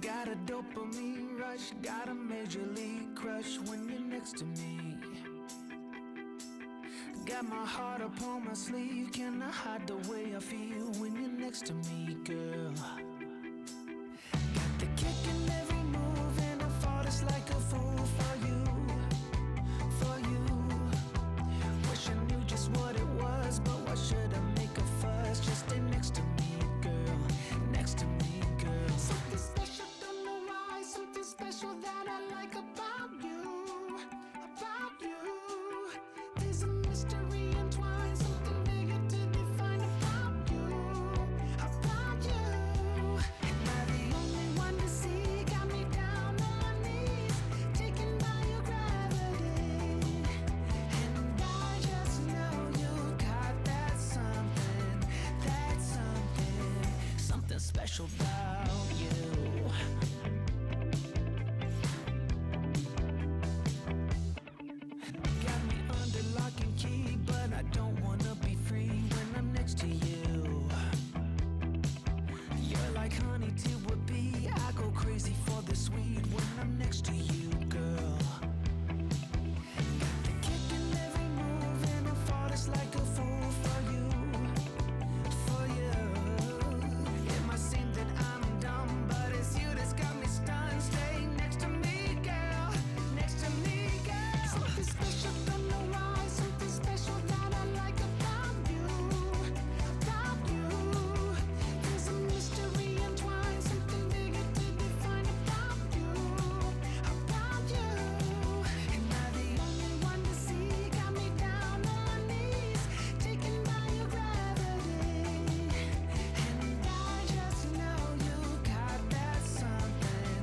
Got a dopamine rush, got a major league crush when you're next to me. Got my heart upon my sleeve, can I hide the way I feel when you're next to me, girl? Got the kick in every move and I fought it's like a fool for you, for you. Wish I knew just what it was, but why should I make a fuss? Just stay next to me, girl, next to me, girl. Something special, don't know why, something special that I like about you, about you. There's a mystery entwined, something bigger to define about you, about you. Am I the only one to see? Got me down on my knees, taken by your gravity. And I just know you got that something, something special about you. Got me under lock and key, but I don't wanna be free when I'm next to you. You're like honey to a bee, I go crazy for the sweet when I'm next to you, girl. Got the kick in every move and I fought it's like a fool for you, for you. It might seem that I'm dumb, but it's you that's got me stunned. Stay next to me, girl, next to me, girl. Something special, don't know why, something special that I like about you, about you. There's a mystery entwined, something bigger to define about you, about you. Am I the only one to see? Got me down on my knees, taken by your gravity. And I just know you got that something,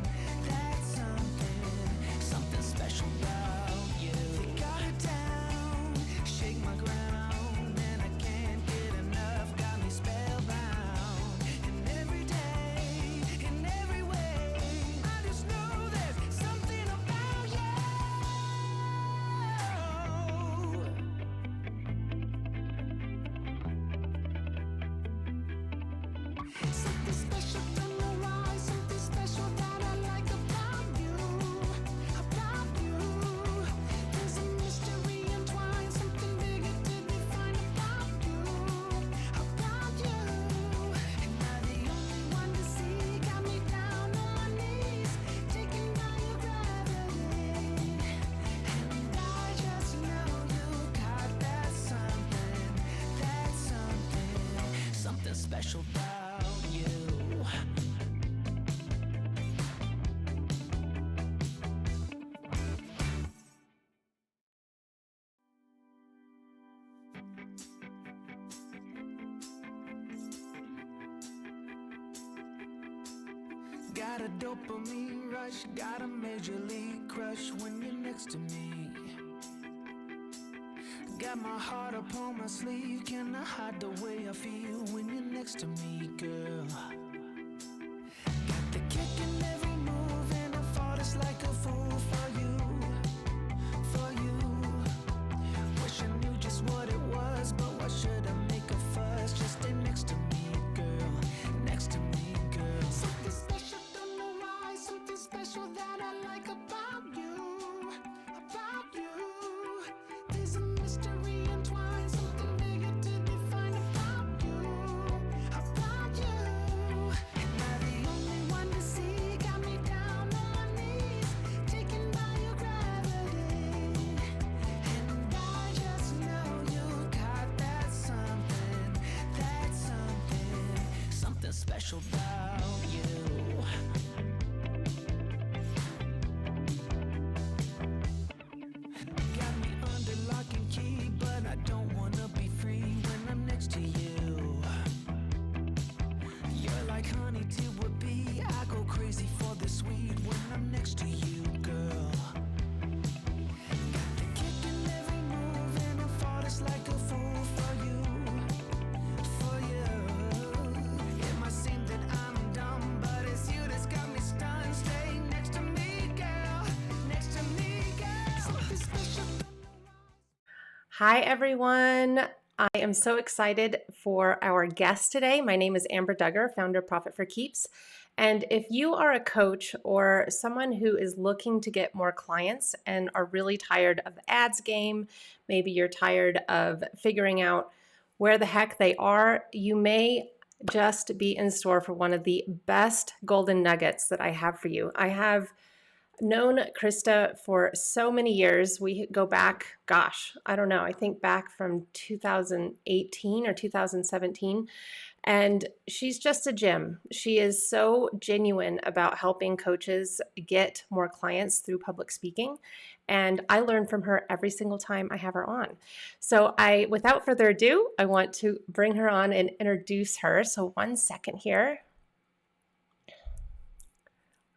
something special about you. You got it down, shake my ground, and I can't get enough, got me spellbound. And every day, in every way, I just know there's something about you. Something special, don't know why, something special that I like about you, about you. There's a mystery entwined, something bigger to define about you, about you. Am I the only one to see? Got me down on my knees, taken by your gravity. And I just know you got that something special about you. Got a dopamine rush, got a major league crush when you're next to me. Got my heart upon my sleeve, can I hide the way I feel when you're next to me, girl? Got the kick in every move and I fought it's like a fool for you, for you. Wish I knew just what it was, but why should I make a fuss? Just stay next to me, girl, next to me, girl. Something special, don't know why, something special that I like about you, about you. There's a mystery entwined, something bigger to define about you, about you. Am I the only one to see? Got me down on my knees, taken by your gravity. And I just know you got that something special about you. Got me under lock and key, but I don't wanna be free when I'm next to you. You're like honey to a bee, I go crazy for the sweet when I'm next to you, girl. Got the kick in every move and I fought it's like a fool for you, for you. It might seem that I'm dumb, but it's you that's got me stunned. Stay next to me, girl, next to me, girl. Something special. Hi, everyone. I am so excited for our guest today. My name is Amber Duggar, founder of Profit for Keeps, And if you are a coach or someone who is looking to get more clients and are really tired of the ads game, maybe you're tired of figuring out where the heck they are, you may just be in store for one of the best golden nuggets that I have for you. I have known Krista for so many years. We go back, gosh, I don't know, I think back from 2018 or 2017. And she's just a gem. She is so genuine about helping coaches get more clients through public speaking. And I learn from her every single time I have her on. So without further ado, I want to bring her on and introduce her. So 1 second here.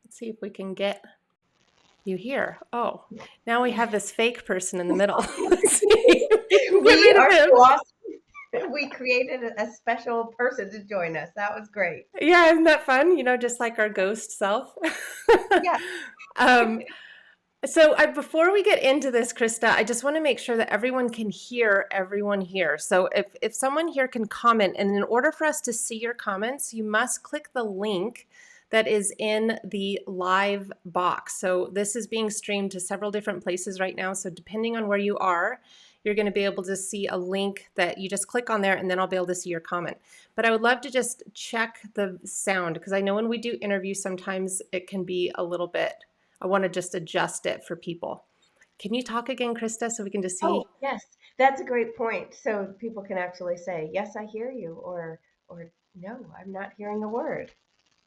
Let's see if we can get you here. Oh, now we have this fake person in the middle. Let's see. Get We rid of are him. awesome. We created a special person to join us. That was great. Yeah, isn't that fun? Just like our ghost self. Yeah. So before we get into this, Krista, I just want to make sure that everyone can hear everyone here. So if someone here can comment, and in order for us to see your comments, you must click the link that is in the live box. So this is being streamed to several different places right now. So depending on where you are, you're going to be able to see a link that you just click on there, and then I'll be able to see your comment. But I would love to just check the sound, because I know when we do interviews, sometimes it can be a little bit, I want to just adjust it for people. Can you talk again, Krista, so we can just see? Oh, yes. That's a great point. So people can actually say, yes, I hear you, or no, I'm not hearing a word.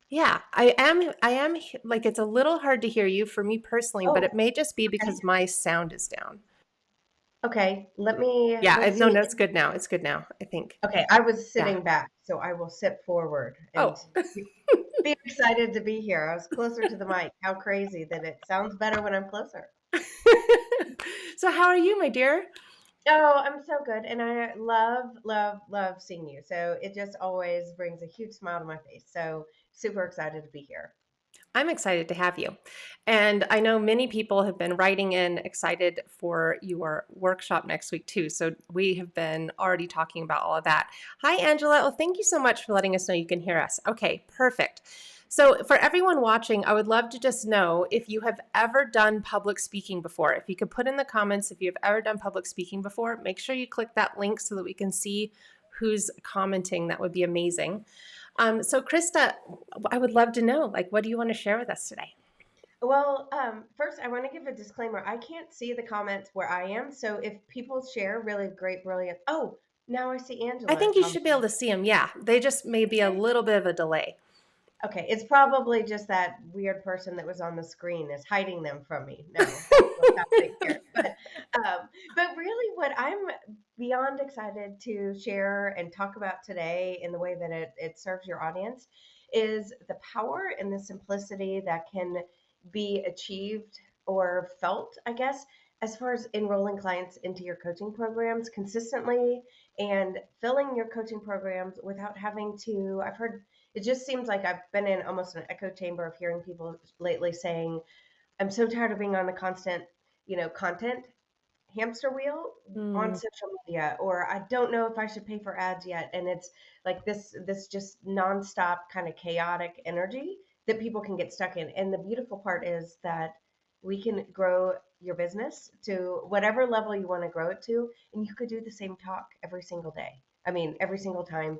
Yeah, I am like, it's a little hard to hear you for me personally, but it may just be because my sound is down. Okay, let's No, see. it's good now. It's good now, I think. Okay, I was sitting back, so I will sit forward and Oh. be excited to be here. I was closer to the mic. How crazy that it sounds better when I'm closer. So how are you, my dear? Oh, I'm so good. And I love seeing you. So it just always brings a huge smile to my face. So super excited to be here. I'm excited to have you. And I know many people have been writing in excited for your workshop next week too. So we have been already talking about all of that. Hi, Angela. Well, thank you so much for letting us know you can hear us. Okay, perfect. So for everyone watching, I would love to just know if you have ever done public speaking before. If you could put in the comments if you've ever done public speaking before, make sure you click that link so that we can see who's commenting. That would be amazing. So Krista, I would love to know, like, what do you want to share with us today? Well, first, I want to give a disclaimer. I can't see the comments where I am. So if people share really great, brilliant. Oh, now I see Angela. I think you should be able to see them. Yeah, they just may be a little bit of a delay. Okay, it's probably just that weird person that was on the screen is hiding them from me. No, that's what's happening here. But really, what I'm beyond excited to share and talk about today in the way that it serves your audience is the power and the simplicity that can be achieved or felt, I guess, as far as enrolling clients into your coaching programs consistently and filling your coaching programs without having to, I've heard, it just seems like I've been in almost an echo chamber of hearing people lately saying, I'm so tired of being on the constant, content hamster wheel on social media, or I don't know if I should pay for ads yet. And it's like this just nonstop kind of chaotic energy that people can get stuck in. And the beautiful part is that we can grow your business to whatever level you want to grow it to, and you could do the same talk every single day. I mean, every single time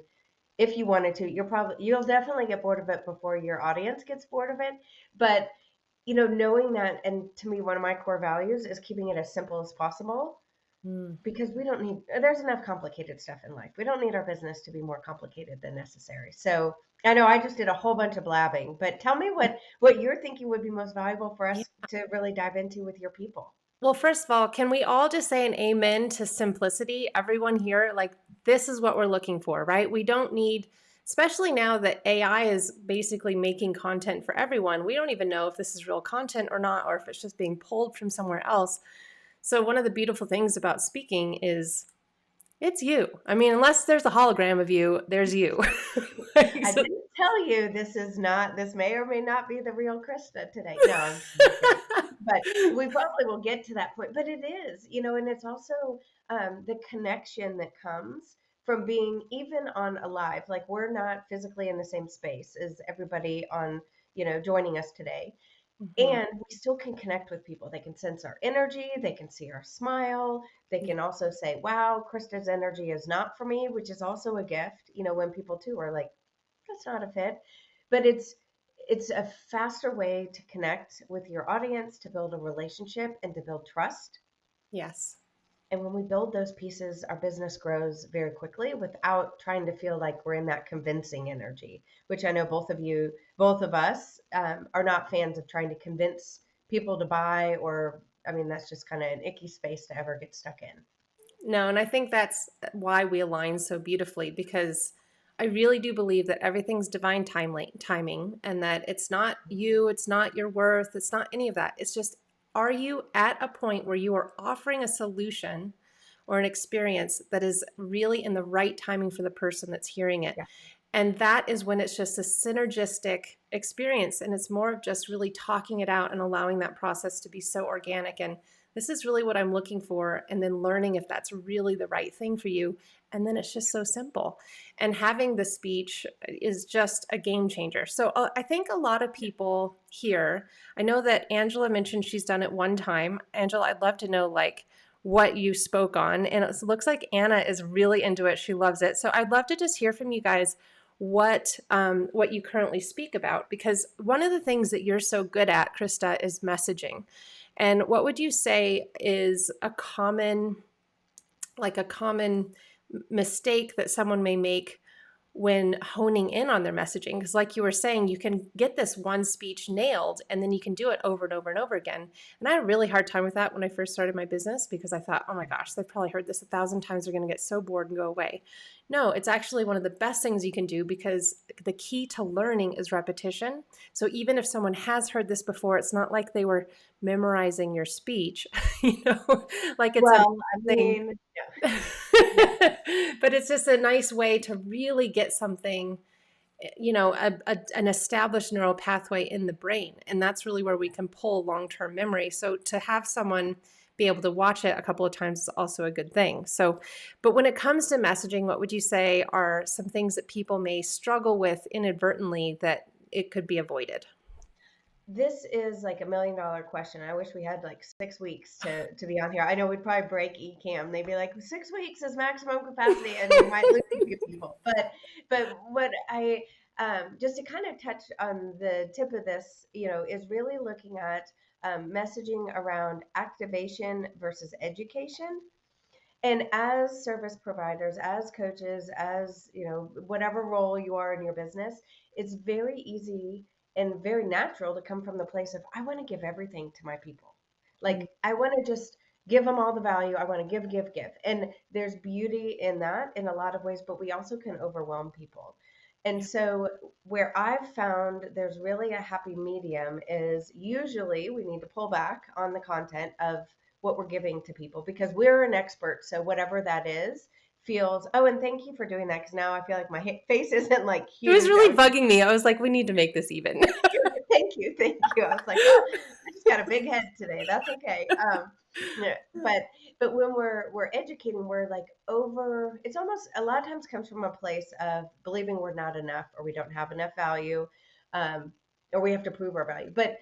if you wanted to. You'll definitely get bored of it before your audience gets bored of it. But knowing that, and to me, one of my core values is keeping it as simple as possible, because there's enough complicated stuff in life. We don't need our business to be more complicated than necessary. So I know I just did a whole bunch of blabbing, but tell me what you're thinking would be most valuable for us to really dive into with your people. Well, first of all, can we all just say an amen to simplicity? Everyone here, like, this is what we're looking for, right? We don't need, especially now that AI is basically making content for everyone, we don't even know if this is real content or not, or if it's just being pulled from somewhere else. So one of the beautiful things about speaking is it's you. I mean, unless there's a hologram of you, there's you. I didn't tell you this may or may not be the real Krista today. No, but we probably will get to that point. But it is, and it's also the connection that comes from being even on a live, like we're not physically in the same space as everybody on, joining us today. Mhm. And we still can connect with people. They can sense our energy. They can see our smile. They Yeah. can also say, wow, Krista's energy is not for me, which is also a gift, when people too are like, that's not a fit. But it's a faster way to connect with your audience, to build a relationship and to build trust. Yes. And when we build those pieces, our business grows very quickly without trying to feel like we're in that convincing energy, which I know both of us are not fans of trying to convince people to buy, or, I mean, that's just kind of an icky space to ever get stuck in. No, and I think that's why we align so beautifully, because I really do believe that everything's divine timing, and that it's not you, it's not your worth, it's not any of that. It's just, are you at a point where you are offering a solution or an experience that is really in the right timing for the person that's hearing it? Yeah. And that is when it's just a synergistic experience. And it's more of just really talking it out and allowing that process to be so organic. And this is really what I'm looking for. And then learning if that's really the right thing for you. And then it's just so simple. And having the speech is just a game changer. So I think a lot of people here, I know that Angela mentioned she's done it one time. Angela, I'd love to know, like, what you spoke on. And it looks like Anna is really into it. She loves it. So I'd love to just hear from you guys what you currently speak about, because one of the things that you're so good at, Krista, is messaging. And what would you say is a common mistake that someone may make when honing in on their messaging? Because like you were saying, you can get this one speech nailed and then you can do it over and over and over again. And I had a really hard time with that when I first started my business, because I thought, oh my gosh, they've probably heard this 1,000 times, they're going to get so bored and go away. No, it's actually one of the best things you can do, because the key to learning is repetition. So even if someone has heard this before, it's not like they were memorizing your speech, like it's a Well, I thing. mean, yeah. But it's just a nice way to really get something, an established neural pathway in the brain. And that's really where we can pull long-term memory. So to have someone be able to watch it a couple of times is also a good thing. So, but when it comes to messaging, what would you say are some things that people may struggle with inadvertently that it could be avoided? This is like $1 million question. I wish we had like 6 weeks to be on here. I know we'd probably break Ecamm. They'd be like, 6 weeks is maximum capacity, and we might lose a few people. But what I just to kind of touch on the tip of this, is really looking at messaging around activation versus education. And as service providers, as coaches, as whatever role you are in your business, it's very easy and very natural to come from the place of, I want to give everything to my people. Mm. Like, I want to just give them all the value. I want to give. And there's beauty in that in a lot of ways, but we also can overwhelm people. And Yeah. so where I've found there's really a happy medium is usually we need to pull back on the content of what we're giving to people, because we're an expert. So whatever that is feels, oh, and thank you for doing that. Cause now I feel like my face isn't like It was huge. I really was bugging me. I was like, we need to make this even. thank you. Thank you. I was like, oh, I just got a big head today. That's okay. Yeah, but when we're educating, we're like over, it's almost a lot of times comes from a place of believing we're not enough, or we don't have enough value, um, or we have to prove our value. But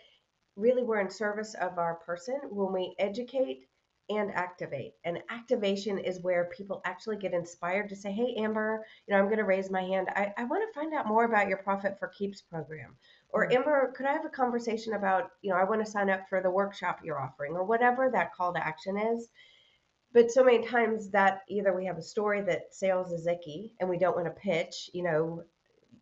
really, we're in service of our person when we educate and activate. And activation is where people actually get inspired to say, hey, Amber, I'm going to raise my hand. I want to find out more about your Profit for Keeps program. Or Mm. Amber, could I have a conversation about, I want to sign up for the workshop you're offering, or whatever that call to action is. But so many times that either we have a story that sales is icky and we don't want to pitch,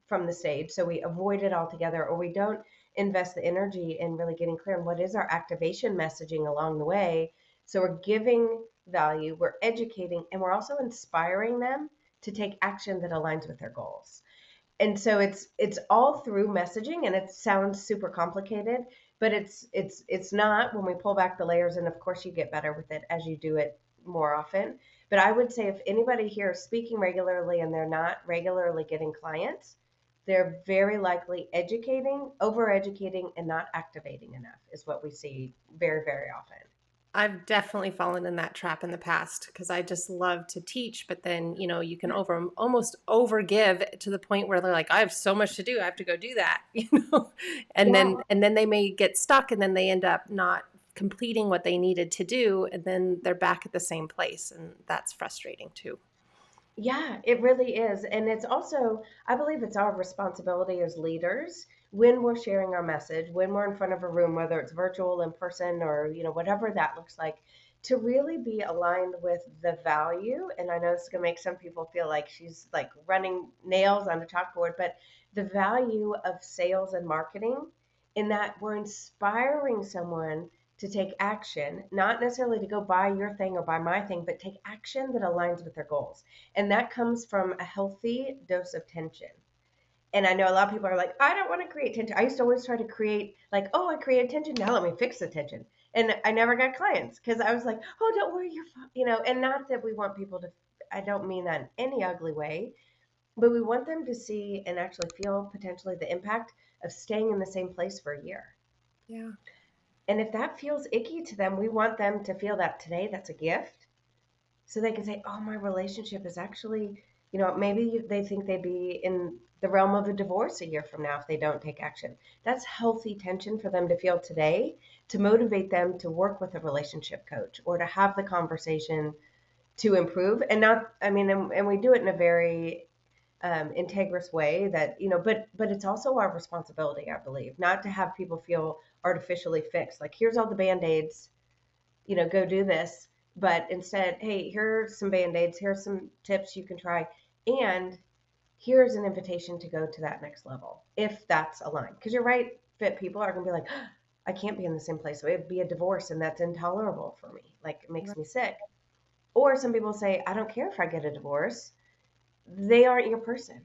from the stage. So we avoid it altogether, or we don't invest the energy in really getting clear on what is our activation messaging along the way. So we're giving value, we're educating, and we're also inspiring them to take action that aligns with their goals. And so it's all through messaging, and it sounds super complicated, but it's not when we pull back the layers. And of course you get better with it as you do it more often. But I would say if anybody here is speaking regularly and they're not regularly getting clients, they're very likely educating, over educating, and not activating enough is what we see very, very often. I've definitely fallen in that trap in the past because I just love to teach, but then, you can almost overgive to the point where they're like, I have so much to do, I have to go do that, and Yeah. then they may get stuck and then they end up not completing what they needed to do, and then they're back at the same place, and that's frustrating too. Yeah, it really is. And it's also, I believe it's our responsibility as leaders when we're sharing our message, when we're in front of a room, whether it's virtual, in person, or, whatever that looks like, to really be aligned with the value. And I know this is going to make some people feel like she's like running nails on a chalkboard, but the value of sales and marketing in that we're inspiring someone to take action, not necessarily to go buy your thing or buy my thing, but take action that aligns with their goals. And that comes from a healthy dose of tension. And I know a lot of people are like, I don't want to create tension. I used to always try to create, like, oh, I created tension. Now let me fix the tension. And I never got clients because I was like, oh, don't worry, you're fine. And not that we want people to, I don't mean that in any ugly way, but we want them to see and actually feel potentially the impact of staying in the same place for a year. Yeah. And if that feels icky to them, we want them to feel that today that's a gift, so they can say, oh, my relationship is actually, maybe they think they'd be in the realm of a divorce a year from now if they don't take action. That's healthy tension for them to feel today, to motivate them to work with a relationship coach or to have the conversation to improve. And not, I mean, and we do it in a very integrous way that, but it's also our responsibility, I believe, not to have people feel artificially fixed. Like, here's all the band-aids, go do this. But instead, hey, here's some band-aids, here's some tips you can try. And here's an invitation to go to that next level if that's aligned. Because you're right, fit people are going to be like, I can't be in the same place. So it'd be a divorce and that's intolerable for me. Like, it makes me sick. Or some people say, I don't care if I get a divorce. They aren't your person,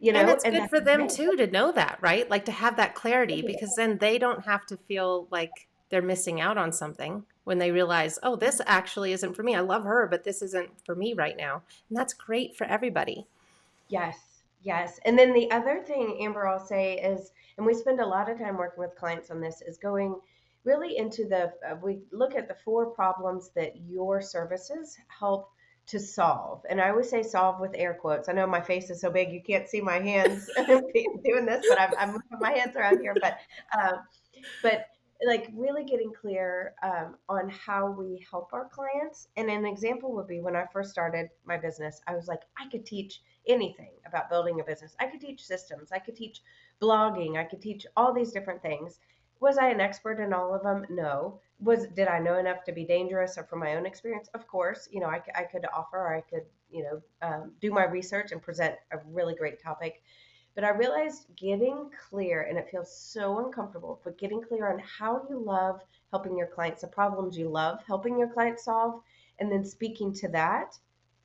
And it's and good that's for them okay. too to know that, right? Like to have that clarity, because then they don't have to feel like they're missing out on something when they realize, oh, this actually isn't for me. I love her, but this isn't for me right now. And that's great for everybody. Yes, yes. And then the other thing, Amber, I'll say is, and we spend a lot of time working with clients on this, is going really into we look at the four problems that your services help to solve. And I always say solve with air quotes. I know my face is so big, you can't see my hands doing this, but I'm moving my hands around here. Um, but like really getting clear on how we help our clients. And an example would be when I first started my business, I was like, I could teach anything about building a business. I could teach systems, I could teach blogging, I could teach all these different things. Was I an expert in all of them? No. Did I know enough to be dangerous, or from my own experience? Of course, I could offer, or I could, do my research and present a really great topic. But I realized getting clear, and it feels so uncomfortable, but getting clear on how you love helping your clients, the problems you love helping your clients solve, and then speaking to that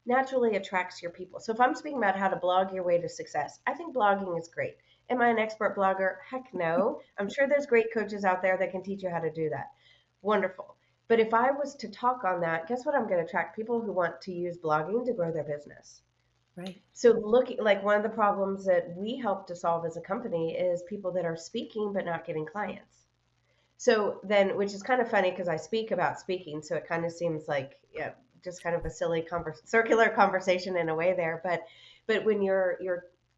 naturally attracts your people. So if I'm speaking about how to blog your way to success, I think blogging is great. Am I an expert blogger? Heck no. I'm sure there's great coaches out there that can teach you how to do that. Wonderful. But if I was to talk on that, guess what? I'm going to attract people who want to use blogging to grow their business. Right. So looking, like, one of the problems that we help to solve as a company is people that are speaking but not getting clients. So then, which is kind of funny because I speak about speaking, so it kind of seems like, yeah, just kind of a silly circular conversation in a way there. But when you're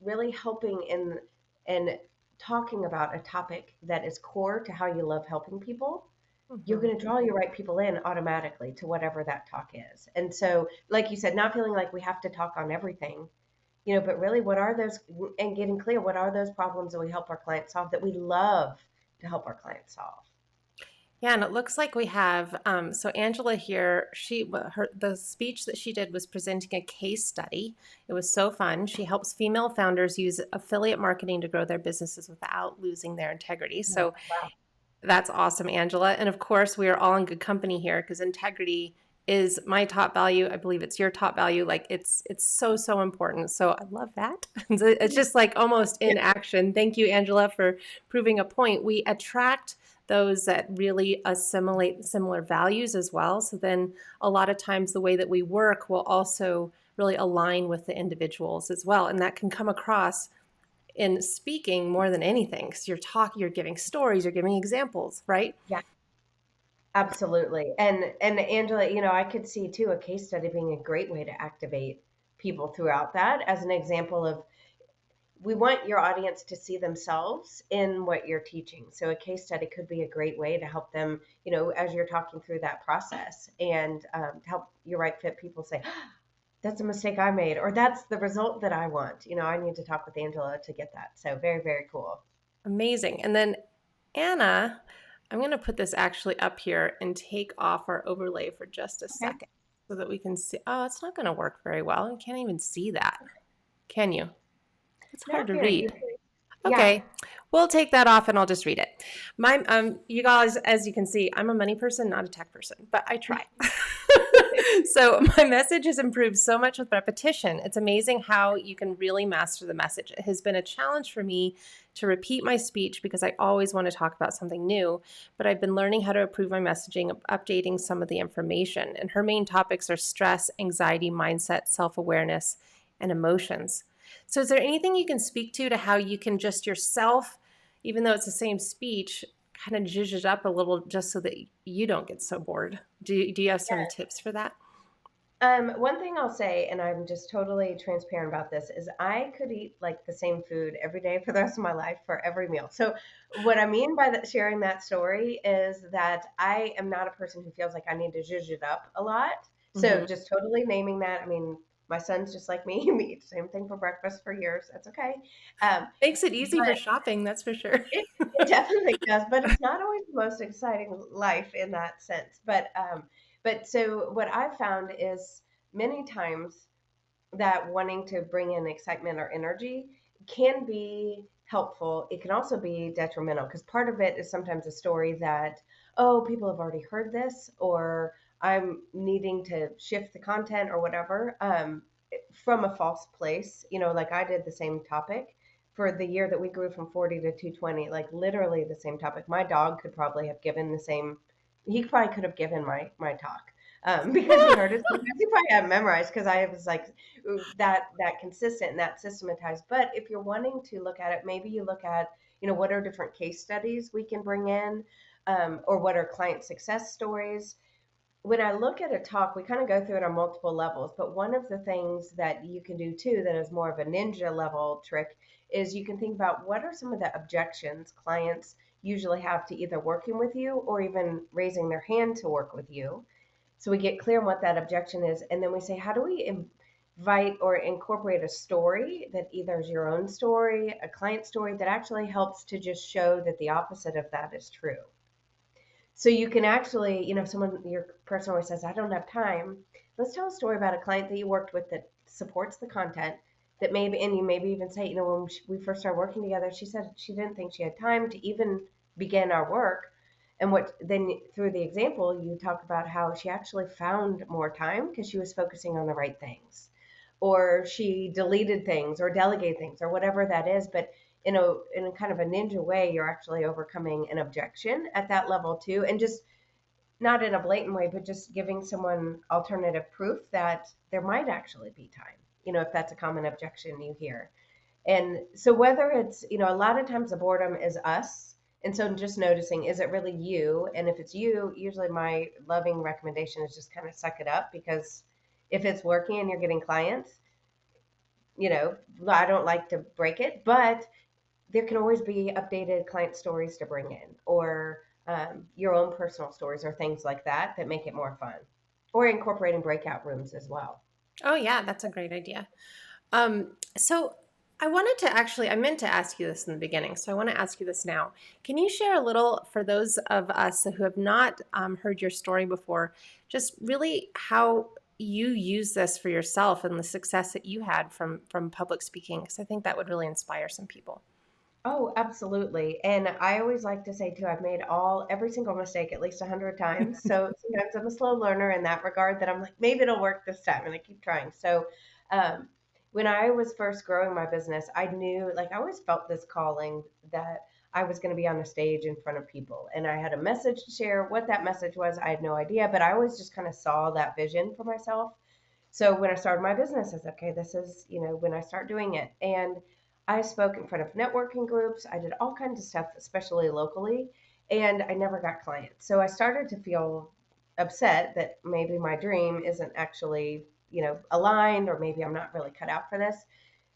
really helping in and talking about a topic that is core to how you love helping people, you're Hmm. going to draw your right people in automatically to whatever that talk is. And so, like you said, not feeling like we have to talk on everything, but really, what are those, and getting clear, what are those problems that we help our clients solve, that we love to help our clients solve? Yeah, and it looks like we have. So Angela here, the speech that she did was presenting a case study. It was so fun. She helps female founders use affiliate marketing to grow their businesses without losing their integrity. Yeah, So wow. that's awesome, Angela. And of course, we are all in good company here because integrity is my top value. I believe it's your top value. Like it's so important. So I love that. It's just like almost Yeah, in action. Thank you, Angela, for proving a point. We attract those that really assimilate similar values as well. So then a lot of times the way that we work will also really align with the individuals as well. And that can come across in speaking more than anything because you're giving stories, you're giving examples, right? yeah, Absolutely. And Angela, I could see too a case study being a great way to activate people throughout that as an example of we want your audience to see themselves in what you're teaching. So a case study could be a great way to help them, as you're talking through that process and to help your right fit people say, that's a mistake I made, or that's the result that I want. I need to talk with Angela to get that. So very, very cool. Amazing. And then Anna, I'm going to put this actually up here and take off our overlay for just a Okay. second so that we can see. Oh, it's not going to work very well. You can't even see that. Can you? It's hard Not to very read. easily. Yeah. Okay, we'll take that off and I'll just read it. You guys, as you can see, I'm a money person, not a tech person, but I try. So my message has improved so much with repetition. It's amazing how you can really master the message. It has been a challenge for me to repeat my speech because I always want to talk about something new, but I've been learning how to improve my messaging, updating some of the information. And her main topics are stress, anxiety, mindset, self-awareness, and emotions. So is there anything you can speak to how you can just yourself, even though it's the same speech, kind of zhuzh it up a little just so that you don't get so bored? Do you have some tips for that? One thing I'll say, and I'm just totally transparent about this, is I could eat like the same food every day for the rest of my life for every meal. So, what I mean by that, sharing that story is that I am not a person who feels like I need to zhuzh it up a lot. So, Hmm. just totally naming that. I mean, my son's just like me. We eat the same thing for breakfast for years. That's okay. Um, Makes it easy for but shopping, that's for sure. it definitely does, but it's not always the most exciting life in that sense. But so what I've found is many times that wanting to bring in excitement or energy can be helpful. It can also be detrimental because part of it is sometimes a story that, oh, people have already heard this, or I'm needing to shift the content or whatever from a false place. Like I did the same topic for the year that we grew from 40 to 220, like literally the same topic. My dog could probably have given the same, he probably could have given my talk because he heard it. Sometimes he probably had it memorized because I was like that consistent and that systematized. But if you're wanting to look at it, maybe you look at, what are different case studies we can bring in, or what are client success stories. When I look at a talk, we kind of go through it on multiple levels. But one of the things that you can do too, that is more of a ninja level trick, is you can think about what are some of the objections clients usually have to either working with you or even raising their hand to work with you. So we get clear on what that objection is. And then we say, how do we invite or incorporate a story that either is your own story, a client story that actually helps to just show that the opposite of that is true. So you can actually, if someone, your person always says, I don't have time, let's tell a story about a client that you worked with that supports the content that maybe, and you maybe even say, when we first started working together, she said she didn't think she had time to even begin our work. And what then through the example, you talk about how she actually found more time because she was focusing on the right things, or she deleted things or delegated things or whatever that is. But in a kind of a ninja way, you're actually overcoming an objection at that level too, and just not in a blatant way, but just giving someone alternative proof that there might actually be time. If that's a common objection you hear. And so whether it's, a lot of times the boredom is us. And so just noticing, is it really you? And if it's you, usually my loving recommendation is just kind of suck it up because if it's working and you're getting clients, I don't like to break it, but there can always be updated client stories to bring in or your own personal stories or things like that make it more fun or incorporating breakout rooms as well. Oh yeah, that's a great idea. So I meant to ask you this in the beginning, so I want to ask you this now. Can you share a little for those of us who have not heard your story before, just really how you use this for yourself and the success that you had from public speaking? Because I think that would really inspire some people. Oh, absolutely. And I always like to say too, I've made every single mistake at least 100 times. So sometimes I'm a slow learner in that regard that I'm like, maybe it'll work this time. And I keep trying. So um, when I was first growing my business, I knew, like, I always felt this calling that I was going to be on a stage in front of people. And I had a message to share. What that message was, I had no idea, but I always just kind of saw that vision for myself. So when I started my business, I said, okay, this is, when I start doing it. And I spoke in front of networking groups. I did all kinds of stuff, especially locally. and I never got clients. So I started to feel upset that maybe my dream isn't actually, aligned, or maybe I'm not really cut out for this.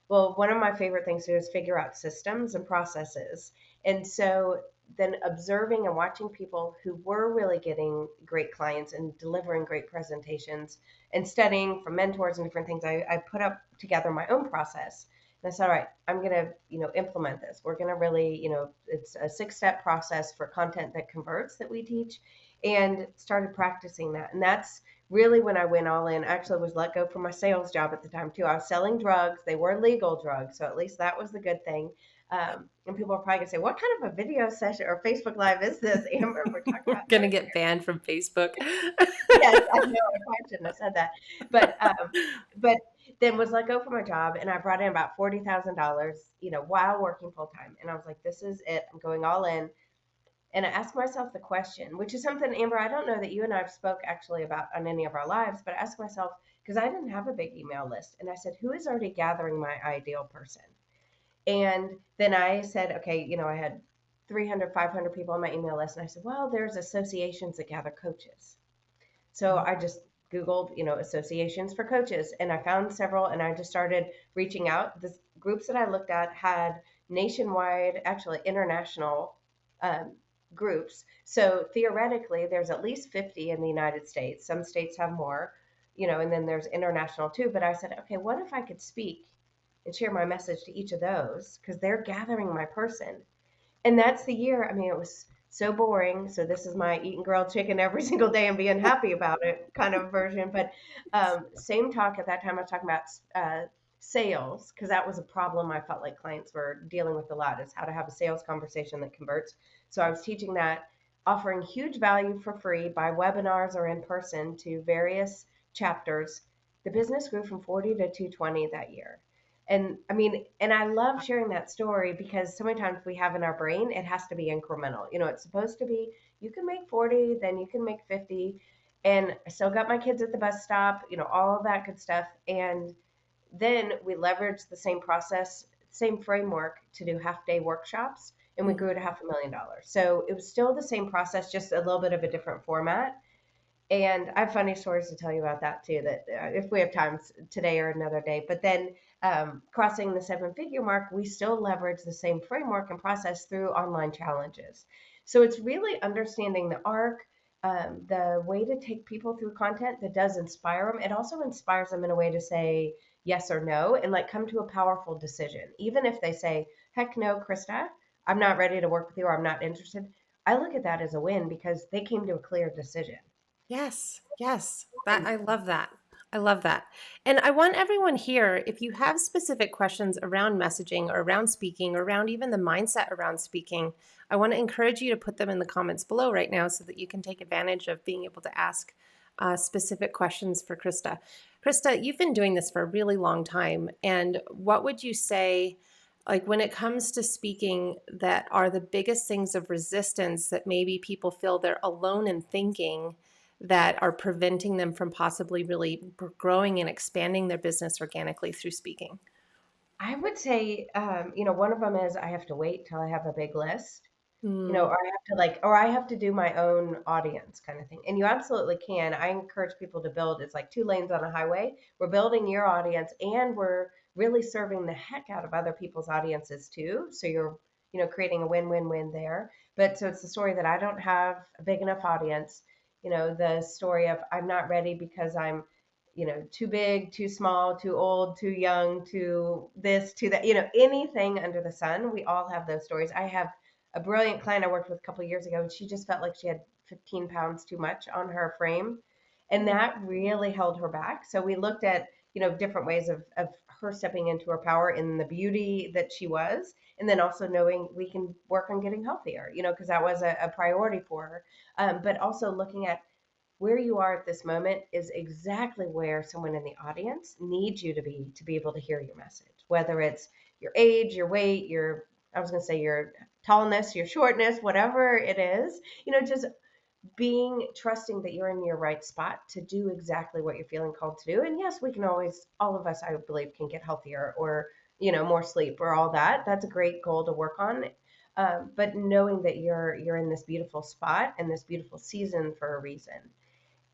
Well, one of my favorite things to do is figure out systems and processes. And so then observing and watching people who were really getting great clients and delivering great presentations and studying from mentors and different things, I put up together my own process. And I said, all right, I'm going to, implement this. We're going to really, it's a 6-step process for content that converts that we teach, and started practicing that. And that's really when I went all in. Actually was let go from my sales job at the time too. I was selling drugs. They were legal drugs. So at least that was the good thing. And people are probably gonna say, what kind of a video session or Facebook Live is this, Amber? We're talking We're about going to drugs get banned from Facebook. yes, I know. I probably shouldn't have said that, but then was let go from my job, and I brought in about $40,000, while working full time. And I was like, this is it. I'm going all in. And I asked myself the question, which is something, Amber, I don't know that you and I have spoke actually about on any of our lives, but I asked myself, because I didn't have a big email list. And I said, who is already gathering my ideal person? And then I said, okay, I had 300, 500 people on my email list. And I said, well, there's associations that gather coaches. So I just Googled, associations for coaches, and I found several, and I just started reaching out. The groups that I looked at had nationwide, actually international um, groups. So theoretically, there's at least 50 in the United States. Some states have more, and then there's international too. But I said, okay, what if I could speak and share my message to each of those? Because they're gathering my person. And that's the year. I mean, it was so boring. So this is my eating grilled chicken every single day and being happy about it kind of version. But same talk at that time. I was talking about sales, because that was a problem I felt like clients were dealing with a lot, is how to have a sales conversation that converts. So I was teaching that, offering huge value for free by webinars or in person to various chapters. The business grew from 40 to 220 that year. And I mean, and I love sharing that story, because so many times we have in our brain, it has to be incremental. It's supposed to be, you can make 40, then you can make 50. And I still got my kids at the bus stop, all of that good stuff. And then we leveraged the same process, same framework to do half-day workshops, and we grew to $500,000. So it was still the same process, just a little bit of a different format. And I have funny stories to tell you about that too, that if we have time today or another day. But then crossing the 7-figure mark, we still leverage the same framework and process through online challenges. So it's really understanding the arc, the way to take people through content that does inspire them. It also inspires them in a way to say yes or no, and like come to a powerful decision. Even if they say, heck no, Krista, I'm not ready to work with you, or I'm not interested. I look at that as a win, because they came to a clear decision. Yes, yes. That I love that. I love that. And I want everyone here, if you have specific questions around messaging or around speaking or around even the mindset around speaking, I want to encourage you to put them in the comments below right now so that you can take advantage of being able to ask specific questions for Krista. Krista, you've been doing this for a really long time. And what would you say, like when it comes to speaking, that are the biggest things of resistance that maybe people feel they're alone in thinking, that are preventing them from possibly really growing and expanding their business organically through speaking? I would say, one of them is I have to wait till I have a big list, Mm, or I have to or I have to do my own audience kind of thing. And you absolutely can. I encourage people to build, it's like 2 lanes on a highway. We're building your audience, and we're really serving the heck out of other people's audiences too. So you're, creating a win-win-win there. But so it's the story that I don't have a big enough audience, the story of I'm not ready because I'm, too big, too small, too old, too young, too this, too that, anything under the sun. We all have those stories. I have a brilliant client I worked with a couple of years ago, and she just felt like she had 15 pounds too much on her frame. And that really held her back. So we looked at, different ways of her stepping into her power in the beauty that she was. And then also knowing we can work on getting healthier, because that was a priority for her. But also looking at where you are at this moment is exactly where someone in the audience needs you to be able to hear your message, whether it's your age, your weight, I was going to say your tallness, your shortness, whatever it is, just being trusting that you're in your right spot to do exactly what you're feeling called to do. And yes, we can always, all of us, I believe, can get healthier, or, more sleep or all that. That's a great goal to work on. but knowing that you're in this beautiful spot and this beautiful season for a reason.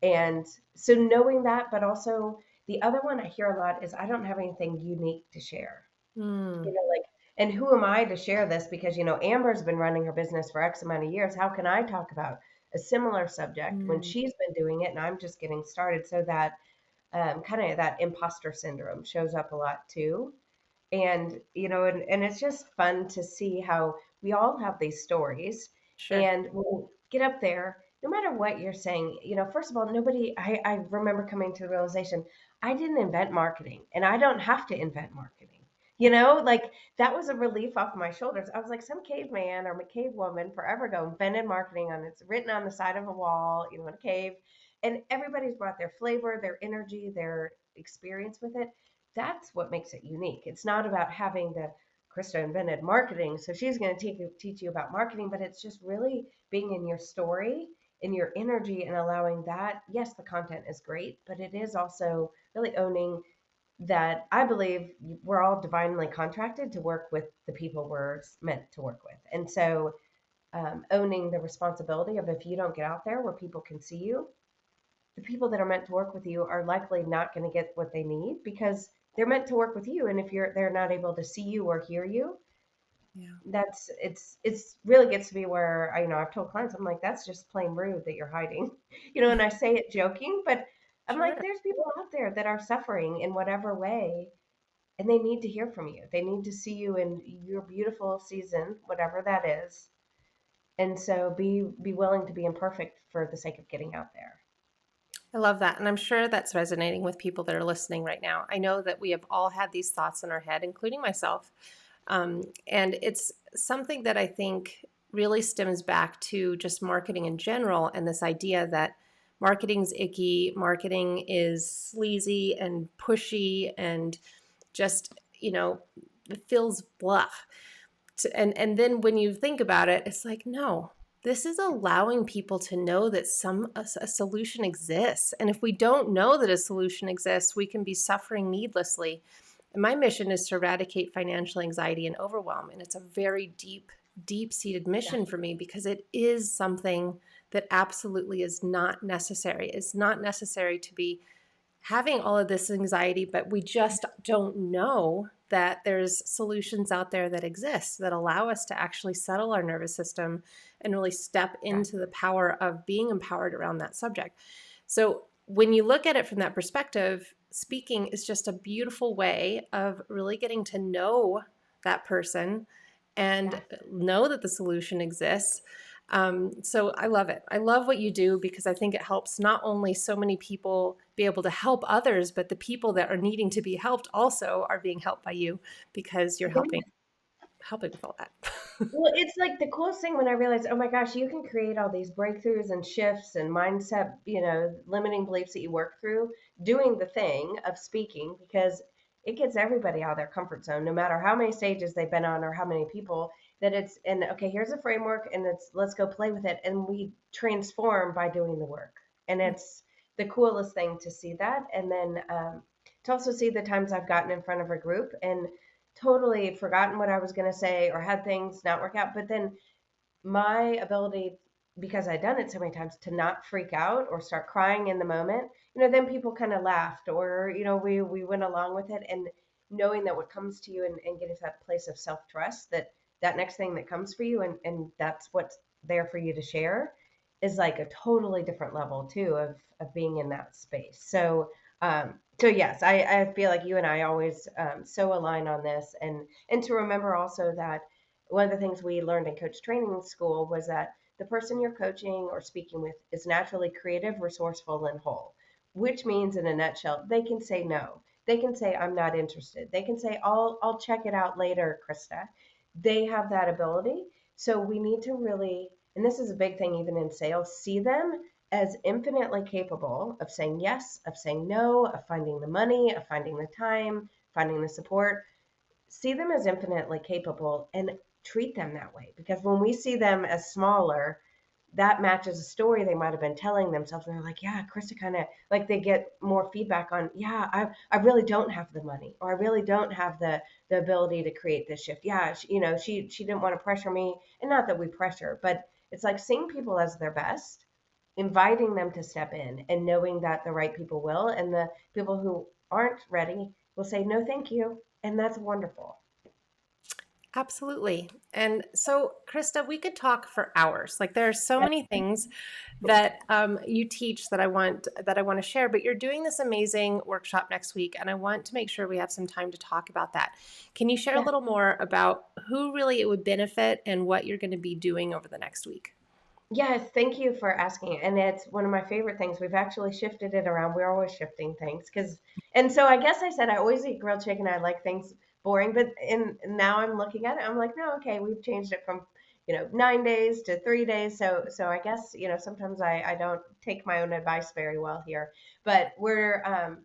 And so knowing that, but also the other one I hear a lot is I don't have anything unique to share. Mm, Like, and who am I to share this? Because, Amber's been running her business for X amount of years. How can I talk about a similar subject when mm, she's been doing it and I'm just getting started? So that kind of that imposter syndrome shows up a lot too. And it's just fun to see how we all have these stories, sure. and we'll get up there no matter what you're saying. First of all, nobody, I remember coming to the realization I didn't invent marketing and I don't have to invent marketing. Like that was a relief off my shoulders. I was like, some caveman or cave woman forever ago invented marketing, and it's written on the side of a wall, in a cave, and everybody's brought their flavor, their energy, their experience with it. That's what makes it unique. It's not about having the Krista invented marketing, so she's going to teach you about marketing, but it's just really being in your story, in your energy, and allowing that. Yes, the content is great, but it is also really owning that I believe we're all divinely contracted to work with the people we're meant to work with. And so owning the responsibility of, if you don't get out there where people can see you, the people that are meant to work with you are likely not going to get what they need because they're meant to work with you. And if they're not able to see you or hear you, Yeah. it's really gets to be where I've told clients, I'm like, that's just plain rude that you're hiding, and I say it joking, but I'm like, Sure. there's people out there that are suffering in whatever way, and they need to hear from you. They need to see you in your beautiful season, whatever that is. And so be willing to be imperfect for the sake of getting out there. I love that. And I'm sure that's resonating with people that are listening right now. I know that we have all had these thoughts in our head, including myself. And it's something that I think really stems back to just marketing in general and this idea that marketing's icky, marketing is sleazy and pushy and just, it feels blah. And then when you think about it, it's like, no, this is allowing people to know that a solution exists. And if we don't know that a solution exists, we can be suffering needlessly. And my mission is to eradicate financial anxiety and overwhelm. And it's a very deep seated Yeah. mission for me because it is something that absolutely is not necessary. It's not necessary to be having all of this anxiety, but we just don't know that there's solutions out there that exist that allow us to actually settle our nervous system and really step into the power of being empowered around that subject. So when you look at it from that perspective, speaking is just a beautiful way of really getting to know that person and Yeah. know that the solution exists. So I love it. I love what you do because I think it helps not only so many people be able to help others, but the people that are needing to be helped also are being helped by you because you're Yeah. helping with all that. Well, it's like the coolest thing when I realized, oh my gosh, you can create all these breakthroughs and shifts and mindset, limiting beliefs that you work through doing the thing of speaking, because it gets everybody out of their comfort zone, no matter how many stages they've been on or how many people that it's, and okay, here's a framework and let's go play with it. And we transform by doing the work. And it's the coolest thing to see that. And then to also see the times I've gotten in front of a group and totally forgotten what I was going to say or had things not work out. But then my ability, because I'd done it so many times, to not freak out or start crying in the moment, then people kind of laughed or, we went along with it. And knowing that what comes to you and getting to that place of self-trust, that next thing that comes for you and that's what's there for you to share is like a totally different level too of being in that space. So yes, I feel like you and I always so align on this, and to remember also that one of the things we learned in coach training school was that the person you're coaching or speaking with is naturally creative, resourceful, and whole, which means in a nutshell, they can say no. They can say, I'm not interested. They can say, I'll check it out later, Krista. They have that ability. So we need to really, and this is a big thing even in sales, see them as infinitely capable of saying yes, of saying no, of finding the money, of finding the time, finding the support. See them as infinitely capable and treat them that way. Because when we see them as smaller, that matches a story they might have been telling themselves. And they're like, yeah, Krista kind of like they get more feedback on, yeah, I really don't have the money, or I really don't have the ability to create this shift. Yeah. She didn't want to pressure me, and not that we pressure, but it's like seeing people as their best, inviting them to step in and knowing that the right people will, and the people who aren't ready will say, no, thank you. And that's wonderful. Absolutely. And so, Krista, we could talk for hours. Like there are so many things that you teach that I want to share. But you're doing this amazing workshop next week, and I want to make sure we have some time to talk about that. Can you share a Yeah. little more about who really it would benefit and what you're going to be doing over the next week? Yes, thank you for asking. And it's one of my favorite things. We've actually shifted it around. We're always shifting things and so I guess I said I always eat grilled chicken. I like things boring, but now I'm looking at it. I'm like, no, okay, we've changed it from 9 days to 3 days. So I guess sometimes I don't take my own advice very well here, but we're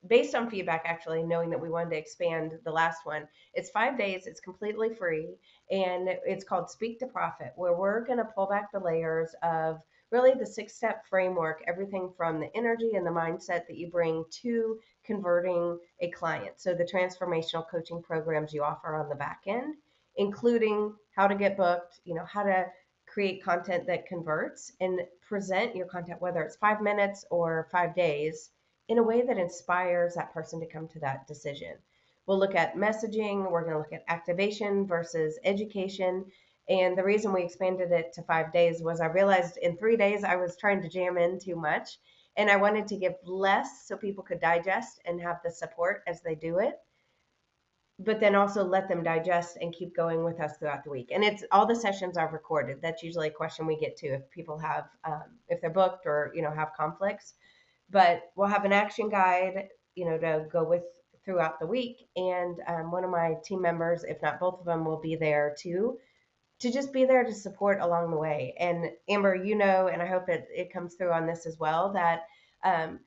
based on feedback, actually, knowing that we wanted to expand the last one. It's 5 days. It's completely free, and it's called Speak to Profit, where we're going to pull back the layers of really the 6-step framework, everything from the energy and the mindset that you bring to converting a client. So the transformational coaching programs you offer on the back end, including how to get booked, how to create content that converts and present your content, whether it's 5 minutes or 5 days, in a way that inspires that person to come to that decision. We'll look at messaging. We're going to look at activation versus education. And the reason we expanded it to 5 days was I realized in 3 days I was trying to jam in too much. And I wanted to give less so people could digest and have the support as they do it, but then also let them digest and keep going with us throughout the week. And it's all the sessions are recorded. That's usually a question we get to if people have, if they're booked or, have conflicts. But we'll have an action guide, to go with throughout the week. And one of my team members, if not both of them, will be there too, to just be there to support along the way. And Amber, and I hope it comes through on this as well, that um,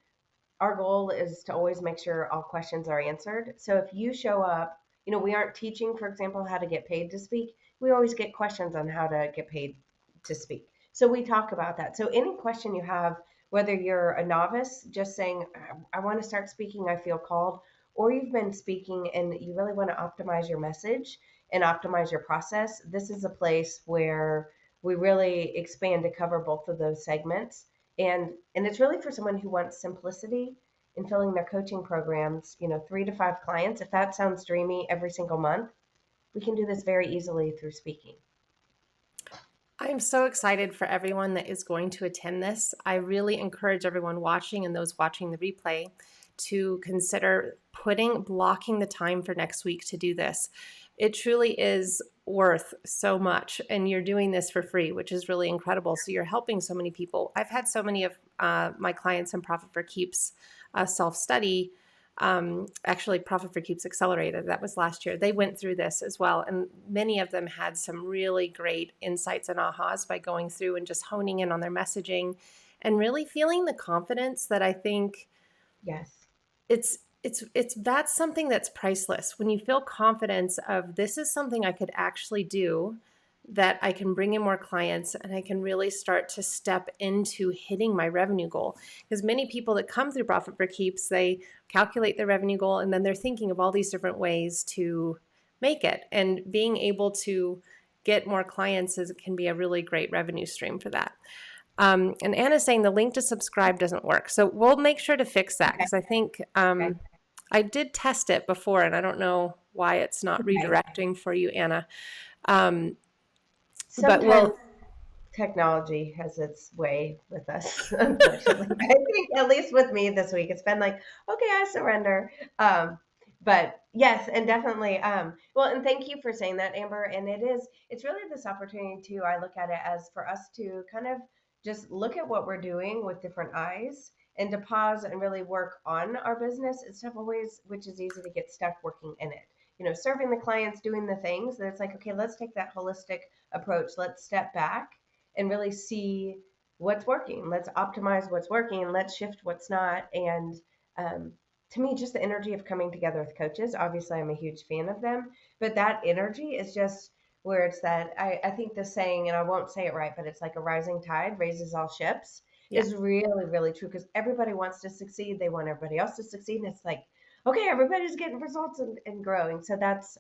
our goal is to always make sure all questions are answered. So if you show up, we aren't teaching, for example, how to get paid to speak. We always get questions on how to get paid to speak. So we talk about that. So any question you have, whether you're a novice just saying, I want to start speaking, I feel called, or you've been speaking and you really want to optimize your message and optimize your process, this is a place where we really expand to cover both of those segments. And it's really for someone who wants simplicity in filling their coaching programs, 3 to 5 clients. If that sounds dreamy every single month, we can do this very easily through speaking. I'm so excited for everyone that is going to attend this. I really encourage everyone watching and those watching the replay to consider blocking the time for next week to do this. It truly is worth so much, and you're doing this for free, which is really incredible. So you're helping so many people. I've had so many of my clients in Profit for Keeps self-study. Actually, Profit for Keeps Accelerated, that was last year. They went through this as well. And many of them had some really great insights and ahas by going through and just honing in on their messaging and really feeling the confidence that I think Yes. that's something that's priceless. When you feel confidence of this is something I could actually do, that I can bring in more clients and I can really start to step into hitting my revenue goal. Because many people that come through Profit for Keeps, they calculate their revenue goal and then they're thinking of all these different ways to make it. And being able to get more clients can be a really great revenue stream for that. And Anna's saying the link to subscribe doesn't work. So we'll make sure to fix that because I think Okay. I did test it before and I don't know why it's not Okay. redirecting for you, Anna. But Sometimes we'll technology has its way with us, unfortunately. I think, at least with me this week, it's been like, okay, I surrender. But yes, and definitely. Well, and thank you for saying that, Amber. And it's really this opportunity too. I look at it as for us to kind of just look at what we're doing with different eyes and to pause and really work on our business instead of always, which is easy to get stuck working in it. Serving the clients, doing the things that it's like, okay, let's take that holistic approach. Let's step back and really see what's working. Let's optimize what's working. Let's shift what's not. And um, to me, just the energy of coming together with coaches. Obviously, I'm a huge fan of them, but that energy is just where it's that I think the saying, and I won't say it right, but it's like a rising tide raises all ships Yeah. is really, really true because everybody wants to succeed. They want everybody else to succeed. And it's like, okay, everybody's getting results and growing. So that's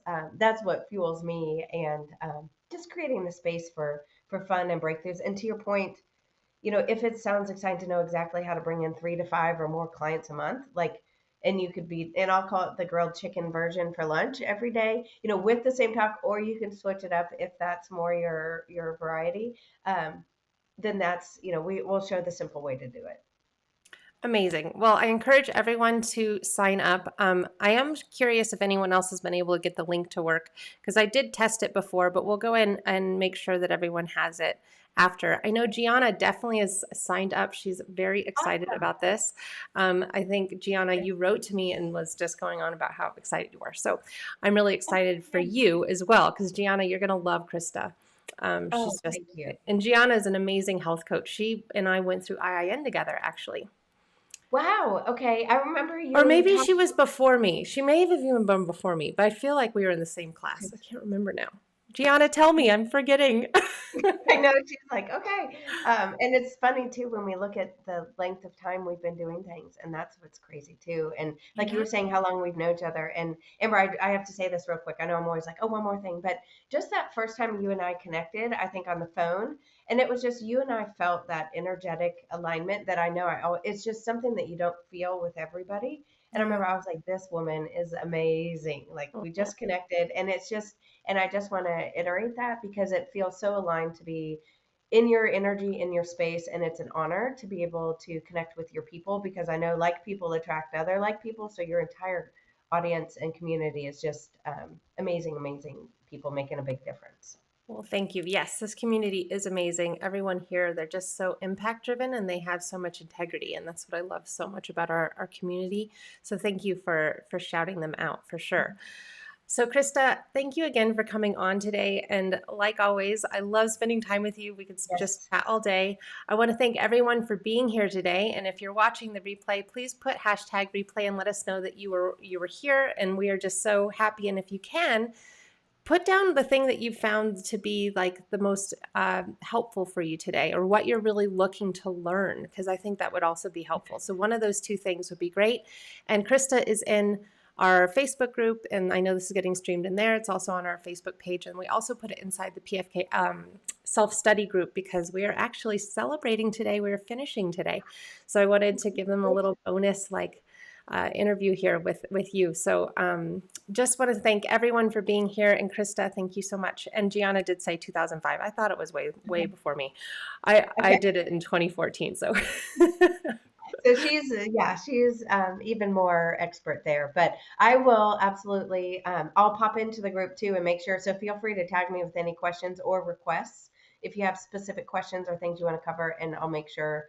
what fuels me and just creating the space for fun and breakthroughs. And to your point, if it sounds exciting to know exactly how to bring in 3 to 5 or more clients a month, like, and you could be, and I'll call it the grilled chicken version for lunch every day, with the same talk, or you can switch it up if that's more your variety. Then that's, we'll show the simple way to do it. Amazing. Well, I encourage everyone to sign up. I am curious if anyone else has been able to get the link to work because I did test it before, but we'll go in and make sure that everyone has it after. I know Gianna definitely is signed up. She's very excited Awesome. about this. I think, Gianna, you wrote to me and was just going on about how excited you were. So I'm really excited for you as well because, Gianna, you're going to love Krista. Oh, She's just, thank you. and Gianna is an amazing health coach. She and I went through IIN together, actually. Wow. Okay. I remember Or you maybe talking. she was before me. She may have even been before me, but I feel like we were in the same class. I can't remember now. Gianna, tell me. I'm forgetting. I know she's like, okay. And it's funny too when we look at the length of time we've been doing things, and that's what's crazy too. And like you Yeah. were saying, how long we've known each other. And Amber, I have to say this real quick. I know I'm always like, oh, one more thing, but just that first time you and I connected, I think on the phone, and it was just you and I felt that energetic alignment that I know it's just something that you don't feel with everybody. And I Yeah. remember I was like, this woman is amazing. Like we Oh, just connected, and it's just and I just want to iterate that because it feels so aligned to be in your energy, in your space. And it's an honor to be able to connect with your people because I know like people attract other like people. So your entire audience and community is just amazing, amazing people making a big difference. well, thank you. Yes, this community is amazing. Everyone here, they're just so impact driven and they have so much integrity. And that's what I love so much about our community. So thank you for shouting them out for sure. So, Krista, thank you again for coming on today. And like always, I love spending time with you. We could just Yes. chat all day. I want to thank everyone for being here today. And if you're watching the replay, please put hashtag replay and let us know that you were here. And we are just so happy. And if you can, put down the thing that you found to be like the most helpful for you today or what you're really looking to learn, because I think that would also be helpful. So one of those two things would be great. And Krista is in our Facebook group, and I know this is getting streamed in there. It's also on our Facebook page, and we also put it inside the PFK self-study group because we are actually celebrating today. We're finishing today. So I wanted to give them a little bonus interview here with you. So just want to thank everyone for being here. And Krista, thank you so much. And Gianna did say 2005. I thought it was way before me. I Okay. did it in 2014. So So she's even more expert there. But I will absolutely, I'll pop into the group too and make sure. So feel free to tag me with any questions or requests if you have specific questions or things you want to cover, and I'll make sure.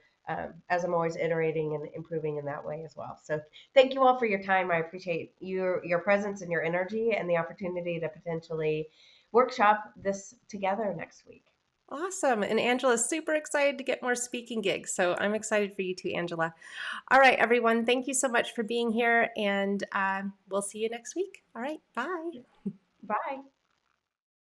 As I'm always iterating and improving in that way as well. So thank you all for your time. I appreciate your presence and your energy and the opportunity to potentially workshop this together next week. awesome. And Angela's super excited to get more speaking gigs. So I'm excited for you too, Angela. All right, everyone. Thank you so much for being here. And we'll see you next week. All right. Bye. Bye.